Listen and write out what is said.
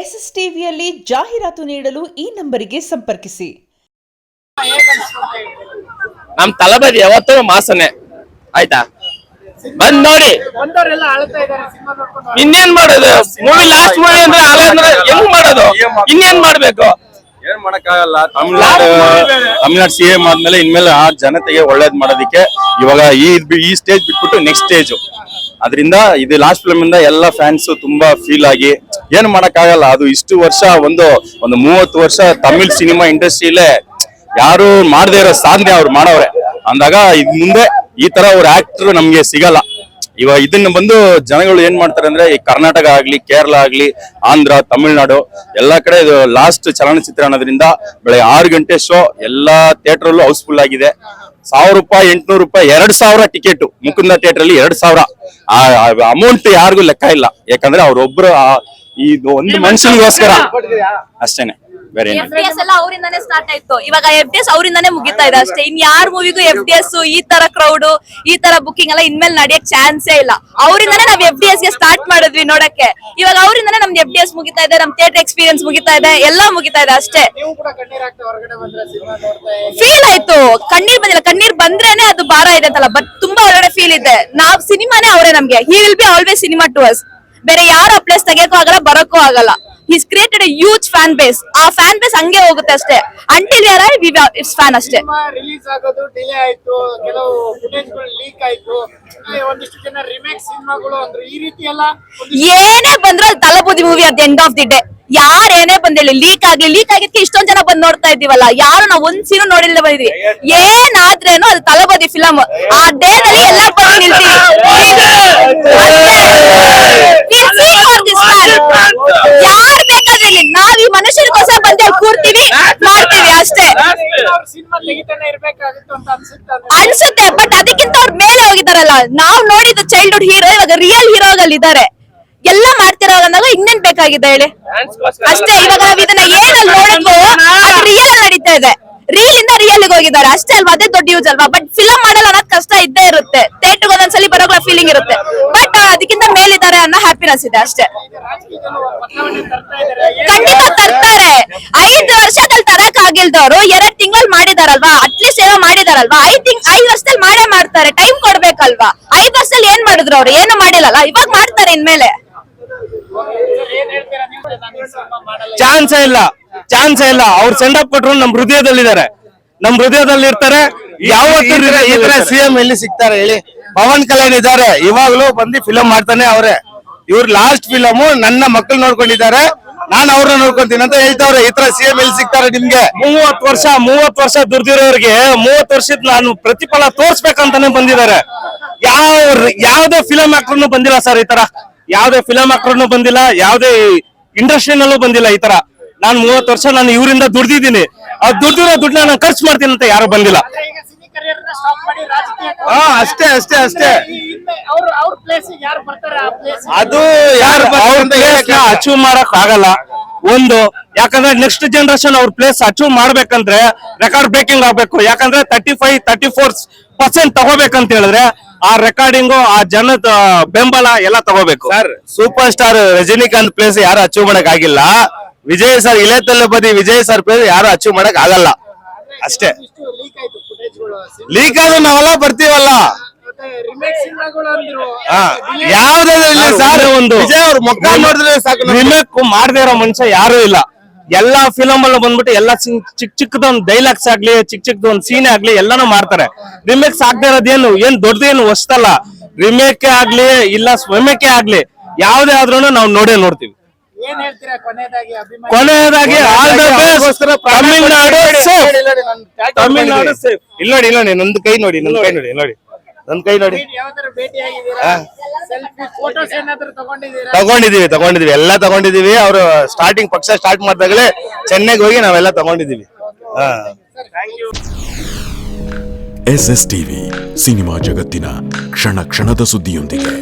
SSTVಯಲ್ಲಿ ಜಾಹೀರಾತು ನೀಡಲು ಈ ನಂಬರಿಗೆ ಸಂಪರ್ಕಿಸಿ. ನಮ್ ತಲಬದಿ ಯಾವತ್ತೂ ಮಾಸನೆ ಆಯ್ತಾ, ಬಂದ್ ನೋಡಿ. ಇನ್ನೇನ್ ಮಾಡೋದು, ಮೂವಿ ಲಾಸ್ಟ್ ಮೂವಿ ಅಂದ್ರೆ ಹೆಂಗ್ ಮಾಡೋದು, ಇನ್ನೇನ್ ಮಾಡ್ಬೇಕು, ಏನ್ ಮಾಡಕ್ಕಾಗಲ್ಲ. ತಮಿಳ್ನಾಡು CM ಆದ್ಮೇಲೆ ಇನ್ಮೇಲೆ ಆ ಜನತೆಗೆ ಒಳ್ಳೇದ್ ಮಾಡೋದಿಕ್ಕೆ ಇವಾಗ ಈ ಸ್ಟೇಜ್ ಬಿಟ್ಬಿಟ್ಟು ನೆಕ್ಸ್ಟ್ ಸ್ಟೇಜ್, ಅದರಿಂದ ಇದು ಲಾಸ್ಟ್ ಫಿಲ್ಮ್ ಇಂದ ಎಲ್ಲ ಫ್ಯಾನ್ಸ್ ತುಂಬಾ ಫೀಲ್ ಆಗಿ ಏನ್ ಮಾಡಕ್ಕಾಗಲ್ಲ. ಅದು ಇಷ್ಟು ವರ್ಷ ಒಂದು 30 ವರ್ಷ ತಮಿಳ್ ಸಿನಿಮಾ ಇಂಡಸ್ಟ್ರಿಲೇ ಯಾರು ಮಾಡದೇ ಇರೋ ಸಾಧನೆ ಅವ್ರು ಮಾಡವ್ರೆ ಅಂದಾಗ ಇದ್ ಮುಂದೆ ಈ ತರ ಅವ್ರ ಆಕ್ಟರ್ ನಮ್ಗೆ ಸಿಗಲ್ಲ. ಇವಾಗ ಇದನ್ನ ಬಂದು ಜನಗಳು ಏನ್ ಮಾಡ್ತಾರೆ ಅಂದ್ರೆ ಈ ಕರ್ನಾಟಕ ಆಗ್ಲಿ, ಕೇರಳ ಆಗ್ಲಿ, ಆಂಧ್ರ, ತಮಿಳ್ನಾಡು ಎಲ್ಲಾ ಕಡೆ ಇದು ಲಾಸ್ಟ್ ಚಲನಚಿತ್ರ ಅನ್ನೋದ್ರಿಂದ ಬೆಳಗ್ಗೆ 6 ಗಂಟೆ ಶೋ ಎಲ್ಲಾ ಥಿಯೇಟರ್ ಅಲ್ಲೂ ಹೌಸ್ಫುಲ್ ಆಗಿದೆ. 1000 ರೂಪಾಯಿ, 800 ರೂಪಾಯಿ, 2000 ಟಿಕೆಟ್ ಮುಕುಂದ ಥಿಯೇಟರ್ ಅಲ್ಲಿ 2000. ಆ ಅಮೌಂಟ್ ಯಾರಿಗೂ ಲೆಕ್ಕ ಇಲ್ಲ, ಯಾಕಂದ್ರೆ ಅವ್ರೊಬ್ರು ಇದು ಒಂದು ಮನುಷ್ಯನಿಗೋಸ್ಕರ ಅಷ್ಟೇನೆ, ಬೇರೆ FDS ಎಲ್ಲ ಅವರಿಂದಾನೇ ಸ್ಟಾರ್ಟ್ ಆಯ್ತು. ಇವಾಗ FDS ಅವರಿಂದಾನೇ ಮುಗಿತಾ ಇದೆ ಅಷ್ಟೇ. ಇನ್ ಯಾರ ಮೂವಿಗೂ FDS ಈ ತರ ಕ್ರೌಡ್, ಈ ತರ ಬುಕಿಂಗ್ ಎಲ್ಲ ಇನ್ಮೇಲೆ ನಡೆಯಕ್ ಚಾನ್ಸೇ ಇಲ್ಲ. ಅವರಿಂದಾನೇ ನಾವ್ FDS ಗೆ ಸ್ಟಾರ್ಟ್ ಮಾಡಿದ್ವಿ ನೋಡಕ್ಕೆ. ಇವಾಗ ಅವರಿಂದಾನೇ ನಮ್ದು FDS ಮುಗಿತಾ ಇದೆ, ನಮ್ ಥಿಯೇಟರ್ ಎಕ್ಸ್ಪೀರಿಯನ್ಸ್ ಮುಗಿತಾ ಇದೆ, ಎಲ್ಲ ಮುಗಿತಾ ಇದೆ ಅಷ್ಟೇ. ಫೀಲ್ ಆಯ್ತು, ಕಣ್ಣೀರ್ ಬಂದಿಲ್ಲ. ಕಣ್ಣೀರ್ ಬಂದ್ರೇನೆ ಅದು ಭಾರ ಇದೆ ಅಂತಲ್ಲ, ಬಟ್ ತುಂಬಾ ಒಳ್ಳೆ ಫೀಲ್ ಇದೆ. ನಾವ್ ಸಿನಿಮಾನೇ ಅವರೇ ನಮ್ಗೆ. He will be always cinema to us. ಬೇರೆ ಯಾರ ಪ್ಲೇಸ್ ತೆಗಿಯಕ್ಕೂ ಆಗಲ್ಲ, ಬರಕ್ಕೂ ಆಗಲ್ಲ. He's created a huge fan base. ಆ ಫ್ಯಾನ್ ಬೇಸ್ ಹಂಗೆ ಹೋಗುತ್ತೆ ಅಷ್ಟೇ. Until we are its fan ಅಷ್ಟೇ. ರಿಲೀಸ್ ಆಗೋದು ಡಿಲೇ ಆಯ್ತು, ಕೆಲವು ಫುಟೇಜ್ಗಳು ಲೀಕ್ ಆಯ್ತು, ಒಂದಿಷ್ಟು ಜನ ರಿಮೇಕ್ ಸಿನಿಮಾಗಳು ಅಂದ್ರೆ ಈ ರೀತಿ ಎಲ್ಲ ಏನೇ ಬಂದ್ರು ಅಲ್ಲಿ Thalapathy movie at end of the day. ಯಾರ್ ಏನೇ ಬಂದಿಲ್ಲ, ಲೀಕ್ ಆಗಿದ್ಕೆ ಇಷ್ಟೊಂದ್ ಜನ ಬಂದ್ ನೋಡ್ತಾ ಇದೀವಲ್ಲ, ಯಾರು ನಾವ್ ಒಂದ್ ಸೀನು ನೋಡಿಲ್ದೆ ಬಂದಿದ್ವಿ. ಏನಾದ್ರೇನು ಅದು ತಲಬದಿ ಫಿಲಮ್. ಆ ಡೇ ನಲ್ಲಿ ಎಲ್ಲರೂ ಬಂದು ನಿಲ್ತೀವಿ. ಯಾರ್ ಬೇಕಾದ್ರೆ ನಾವ್ ಈ ಮನುಷ್ಯರಿಗೋಸ್ಕರ ಬಂದು ಅಲ್ಲಿ ಕೂರ್ತೀವಿ, ಮಾಡ್ತೀವಿ ಅಷ್ಟೇ ಸಿನಿಮಾ ತೆಗಿತಾನೆ ಇರ್ಬೇಕಾಗಿತ್ತು ಅಂತ ಅನ್ಸುತ್ತೆ. ಬಟ್ ಅದಕ್ಕಿಂತ ಅವ್ರ ಮೇಲೆ ಹೋಗಿದಾರಲ್ಲ. ನಾವ್ ನೋಡಿದ ಚೈಲ್ಡ್ಹುಡ್ ಹೀರೋ ಇವಾಗ ರಿಯಲ್ ಹೀರೋಗಳು ಇದಾರೆ. ಎಲ್ಲ ಮಾಡ್ತಿರೋ ಅಂದಾಗ ಇನ್ನೇನ್ ಬೇಕಾಗಿದೆ ಹೇಳಿ ಅಷ್ಟೇ. ಇವಾಗ ನಾವ್ ಇದನ್ನ ಏನಲ್ಲಿ ನೋಡಿದ್ವು ಅದು ರಿಯಲ್ ಅಲ್ಲಿ ನಡೀತಾ ಇದೆ. ರೀಲ್ ಇಂದ ರಿಯಲ್ ಹೋಗಿದ್ದಾರೆ ಅಷ್ಟೇ ಅಲ್ವಾ, ಅದೇ ದೊಡ್ಡ ಯೂಸ್ ಅಲ್ವಾ. ಬಟ್ ಫಿಲಂ ಮಾಡಲ್ಲ ಅನ್ನೋದು ಕಷ್ಟ ಇದ್ದೇ ಇರುತ್ತೆ. ಥಿಯೇಟರ್ ಒಂದೊಂದ್ಸಲಿ ಬರೋಗಳ ಫೀಲಿಂಗ್ ಇರುತ್ತೆ, ಬಟ್ ಅದಕ್ಕಿಂತ ಮೇಲಿದ್ದಾರೆ ಅನ್ನೋ ಹ್ಯಾಪಿನೆಸ್ ಇದೆ ಅಷ್ಟೇ. ಖಂಡಿತ ತರ್ತಾರೆ. 5 ವರ್ಷದಲ್ಲಿ ತರಕ್ ಆಗಿಲ್ದವ್ರು 2 ತಿಂಗಳಲ್ಲಿ ಮಾಡಿದಾರಲ್ವಾ, ಅಟ್ಲೀಸ್ಟ್ ಏನೋ ಮಾಡಿದಾರಲ್ವಾ. 5 ವರ್ಷದಲ್ಲಿ ಮಾಡೇ ಮಾಡ್ತಾರೆ. ಟೈಮ್ ಕೊಡ್ಬೇಕಲ್ವಾ. 5 ವರ್ಷದಲ್ಲಿ ಏನ್ ಮಾಡಿದ್ರು ಅವ್ರು? ಏನು ಮಾಡಿಲ್ಲಲ್ಲ, ಇವಾಗ ಮಾಡ್ತಾರೆ ಇನ್ಮೇಲೆ. ಚಾನ್ಸೇ ಇಲ್ಲ. ಅವ್ರು ಸೆಂಡ್ ಅಪ್ ಕೊಟ್ರು ನಮ್ ಹೃದಯದಲ್ಲಿದ್ದಾರೆ, ನಮ್ ಹೃದಯದಲ್ಲಿ ಇರ್ತಾರೆ. ಯಾವತ್ತೂ ಈ ತರ CM ಎಲ್ಲಿ ಸಿಗ್ತಾರೆ ಹೇಳಿ? ಪವನ್ ಕಲ್ಯಾಣ್ ಇದ್ದಾರೆ, ಇವಾಗ್ಲೂ ಬಂದು ಫಿಲಂ ಮಾಡ್ತಾನೆ ಅವ್ರೆ. ಇವ್ರು ಲಾಸ್ಟ್ ಫಿಲಮ್ ನನ್ನ ಮಕ್ಕಳು ನೋಡ್ಕೊಂಡಿದ್ದಾರೆ, ನಾನು ಅವ್ರನ್ನ ನೋಡ್ಕೊಂತೀನಿ ಅಂತ ಹೇಳ್ತಾವ್ರೆ. ಈ ತರ CM ಎಲ್ಲಿ ಸಿಗ್ತಾರೆ ನಿಮ್ಗೆ? 30 ವರ್ಷ ದುರ್ದಿರೋರ್ಗೆ 30 ವರ್ಷದ ನಾನು ಪ್ರತಿಫಲ ತೋರ್ಸ್ಬೇಕಂತಾನೆ ಬಂದಿದ್ದಾರೆ. ಯಾವ್ದೇ ಫಿಲಂ ಆಕ್ಟರ್ನು ಬಂದಿಲ್ಲ ಸರ್ ಈ ತರ. ಯಾವ್ದೇ ಫಿಲಂ ಆಕ್ಟರ್ನು ಬಂದಿಲ್ಲ, ಯಾವ್ದೇ ಇಂಡಸ್ಟ್ರಿನಲ್ಲೂ ಬಂದಿಲ್ಲ ಈ ತರ. ನಾನು 30 ವರ್ಷ ನಾನು ಇವರಿಂದ ದುಡ್ದಿದ್ದೀನಿ. ಆ ದುಡ್ಡಿರೋ ದುಡ್ಡನ್ನ ನಾನು ಖರ್ಚು ಮಾಡ್ತೀನಿ ಅಂತ ಯಾರು ಬಂದಿಲ್ಲ. ಅಷ್ಟೇ ಅದು ಅಚೀವ್ ಮಾಡಕ್ ಆಗಲ್ಲ ಒಂದು. ಯಾಕಂದ್ರೆ ನೆಕ್ಸ್ಟ್ ಜನರೇಷನ್ ಅವ್ರ ಪ್ಲೇಸ್ ಅಚೀವ್ ಮಾಡ್ಬೇಕಂದ್ರೆ ರೆಕಾರ್ಡ್ ಬ್ರೇಕಿಂಗ್ ಆಗ್ಬೇಕು. ಯಾಕಂದ್ರೆ 35-34% ತಗೋಬೇಕಂತ ಹೇಳಿದ್ರೆ ಆ ರೆಕಾರ್ಡಿಂಗು, ಆ ಜನದ ಬೆಂಬಲ ಎಲ್ಲ ತಗೋಬೇಕು. Sir, super star Rajinikanth place ಯಾರು ಅಚೀವ್ ಮಾಡಕ್ ಆಗಿಲ್ಲ. ವಿಜಯ್ ಸರ್ ಇಳೆತಲ್ಲಬದಿ ವಿಜಯ್ ಸರ್ ಪ್ಲೇಸ್ ಯಾರು ಅಚೀವ್ ಮಾಡಕ್ ಆಗಲ್ಲ ಅಷ್ಟೇ. ಲೀಕ್ ಆದ್ರೂ ನಾವೆಲ್ಲ ಬರ್ತೀವಲ್ಲ. ಯಾವ್ದಾದ್ರು ಇಲ್ಲ ಸರ್. ಒಂದು ವಿಜಯ್ ಅವ್ರ ಮುಖ ನೋಡಿದ್ರೆ ಸಾಕು. ರಿಮೇಕ್ ಮಾಡದೇ ಇರೋ ಮನುಷ್ಯ ಯಾರು ಇಲ್ಲ. ಎಲ್ಲಾ ಫಿಲಮ್ ಅಲ್ಲೂ ಬಂದ್ಬಿಟ್ಟು ಎಲ್ಲ ಚಿಕ್ಕದೊಂದು ಡೈಲಾಗ್ಸ್ ಆಗ್ಲಿ, ಚಿಕ್ಕದೊಂದು ಸೀನ್ ಆಗ್ಲಿ ಎಲ್ಲಾನು ಮಾಡ್ತಾರೆ. ರಿಮೇಕ್ಸ್ ಆಗದೆ ಇರೋದೇನು ಏನ್ ದೊಡ್ಡದೇನು ಹೊಸ್ತಲ್ಲ. ರಿಮೇಕ್ ಆಗ್ಲಿ ಇಲ್ಲ ಸ್ವಮೇಕೆ ಆಗ್ಲಿ ಯಾವ್ದೇ ಆದ್ರೂ ನಾವು ನೋಡ್ತೀವಿ. ಕೊನೆಯದಾಗಿ ತಮಿಳ್ನಾಡು ಸೇಫ್. ಇಲ್ಲ ನೋಡಿ ನಂದು ಕೈ ನೋಡಿ ನನ್ ಕೈ ನೋಡಿ ತಗೊಂಡಿದೀವಿ ಎಲ್ಲ ತಗೊಂಡಿದೀವಿ. ಅವ್ರು ಪಕ್ಷ ಸ್ಟಾರ್ಟ್ ಮಾಡಿದಾಗಲೇ ಚೆನ್ನೈಗೆ ಹೋಗಿ ನಾವೆಲ್ಲ ತಗೊಂಡಿದೀವಿ. SSTV ಸಿನಿಮಾ ಜಗತ್ತಿನ ಕ್ಷಣ ಕ್ಷಣದ ಸುದ್ದಿಯೊಂದಿಗೆ.